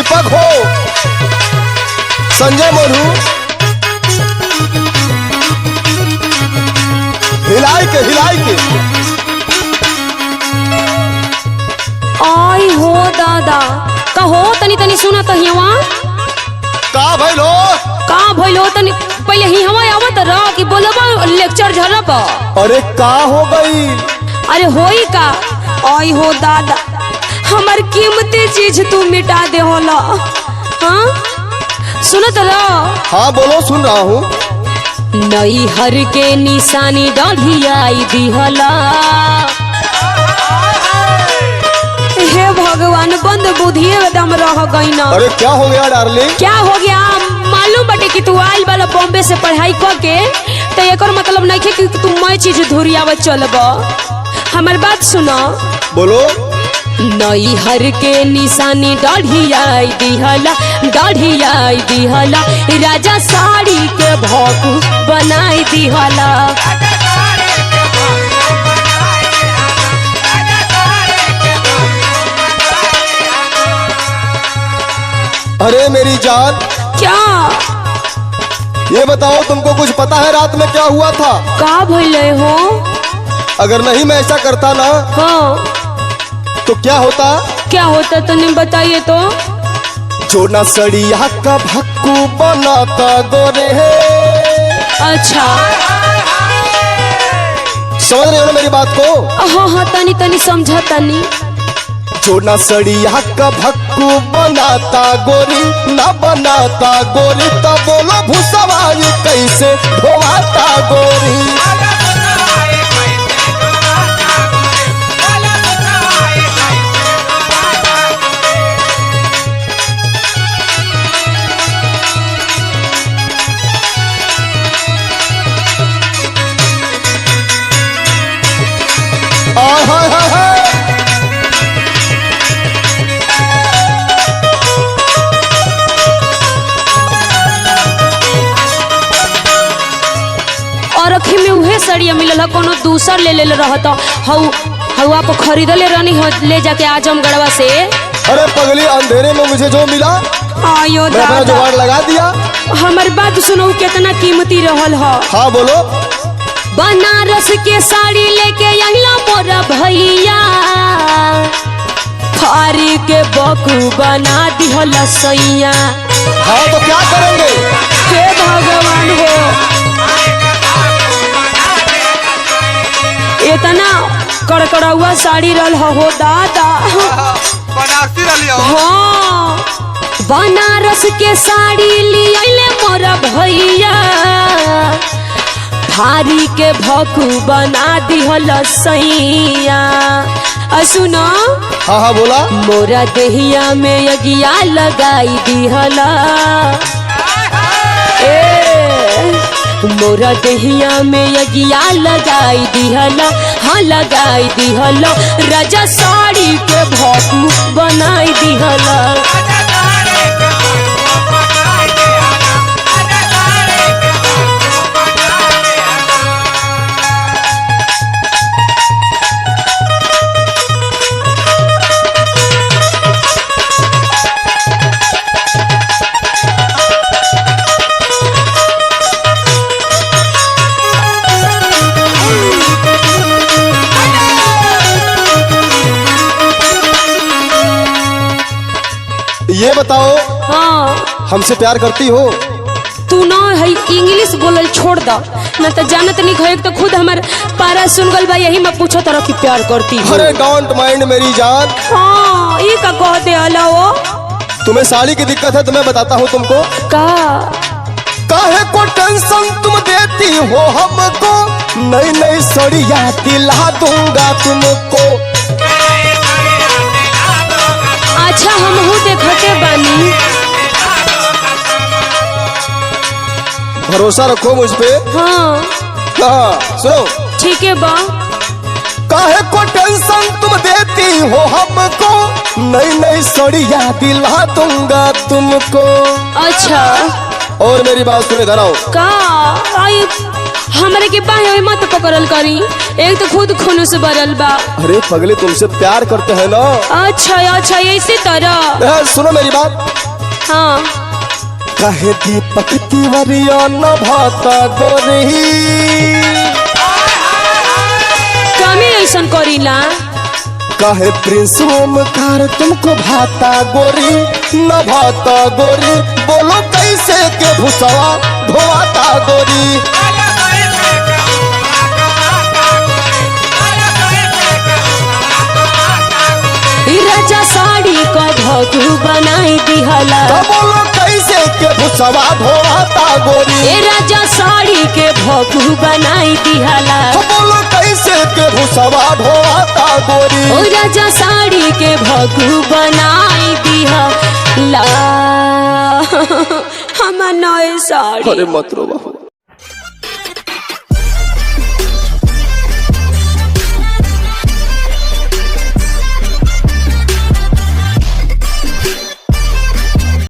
दीपक हो, संजय मोनू, हिलाई के आई हो दादा कहो तनी तनी सुना तो हिवा का भइलो तनी पहले ही हवा आवत रह कि बोलबा लेक्चर झरब। अरे का हो गई? अरे होई का? आई हो दादा हमार कीमती चीज तू मिटा दे होला। हाँ सुनत रह। हाँ बोलो, सुन रहा हूँ। नई हर के निशानी डाढ़ियाई दिहला। हे भगवान बंद बुद्धि एकदम रह गई ना। अरे क्या हो गया डार्लिंग? क्या हो गया? मालूम बटे कि तू आइल वाला बॉम्बे से पढ़ाई करके तो एक मतलब नहीं कि तू मैं चीज धुरियावत चलब। हमार बात सुनो। बोलो। नई हर के निशानी डाढ़ियाई दिहला राजा साड़ी के भौकू बनाई दिहला। अरे मेरी जान, क्या ये बताओ तुमको कुछ पता है रात में क्या हुआ था? का भइले हो? अगर नहीं मैं ऐसा करता ना हाँ तो क्या होता? क्या होता तने बताइए तो। जो ना सड़िया का भक्कू बनाता गोरे है। अच्छा समझ रहे हो ना मेरी बात को? हाँ हाँ तनी तनी समझा तनी। जो ना सड़िया का भक्कू बनाता गोरी ना बनाता गोरी, तो बोलो भूसवारी कैसे धोवाता गोरी। और अखी में उहे सड़िया मिलल कोनो दूसर ले ले रहता। हऊ आप खरीदले रहनी हो ले जाके आजमगढ़वा से। अरे पगली, अंधेरे में मुझे जो मिला आयो मैं अपना जुगाड़ लगा दिया। हमार बात सुनो, कितना कीमती रहल ह। हाँ बोलो। बनारस के साड़ी लेके अइला मोरा भैया, फारी के बकू बना दिहला सैया। हाँ तो क्या करेंगे? हे भगवान हो, इतना कड़कड़ावा साड़ी रहल हो दादा। बनारसी रहली हो। हाँ बनारस के साड़ी लियाले मोरा भैया, भारी के भकू बना दिहला सैया। सुनो। हाँ हाँ बोला। मोरा देहिया में अगिया लगाई दिहला। मोरा देहिया में अगिया लगाई दिहला। हाँ लगाई दिहला, राजा साड़ी के भौकू बनाई दिहला। ये बताओ, हाँ हमसे प्यार करती हो? तू ना है इंग्लिश बोलल छोड़ दा ना तो जानत नहीं है तो खुद हमार पारा सुन गल बा, यही मैं पूछो तरह की प्यार करती हूँ। अरे डोंट माइंड मेरी जान। हाँ ये का कह दे अला वो। तुम्हें साड़ी की दिक्कत है तो मैं बताता हूँ तुमको। काहे को टेंशन तुम देती हो हमको, नई नई सड़िया दिला दूंगा तुमको। अच्छा हम देखते बानी। भरोसा रखो मुझ पे। हाँ हाँ सुनो। ठीक है बा। काहे को टेंशन तुम देती हो हमको, नई नई सड़िया दिला दूंगा तुमको। अच्छा और मेरी बात सुने धराओ। का आई हमारे के बाहे मत पकड़ल करी, एक तो खुद खून से भरल बा। अरे पगले तुमसे प्यार करते हैं ना। अच्छा अच्छा इसी तरह। सुनो मेरी बात। हाँ कहे दीपक तिवरिया न भाता गोरी कमी ऐसा करीला कहे प्रिंस ओमकार तुमको भाता गोरी न भाता गोरी बोलो कैसे के भुसवा धोवाता गोरी राजा साड़ी का भगू बनाई दिहला बोलो कैसे के भुसवा धोवाता गोरी ए राजा साड़ी के भगू बनाई दिहला बोलो कैसे के भुसवा धोवाता गोरी ओ राजा साड़ी के भगू बनाई दिहला हम नए साड़ी अरे मत रो बाबू।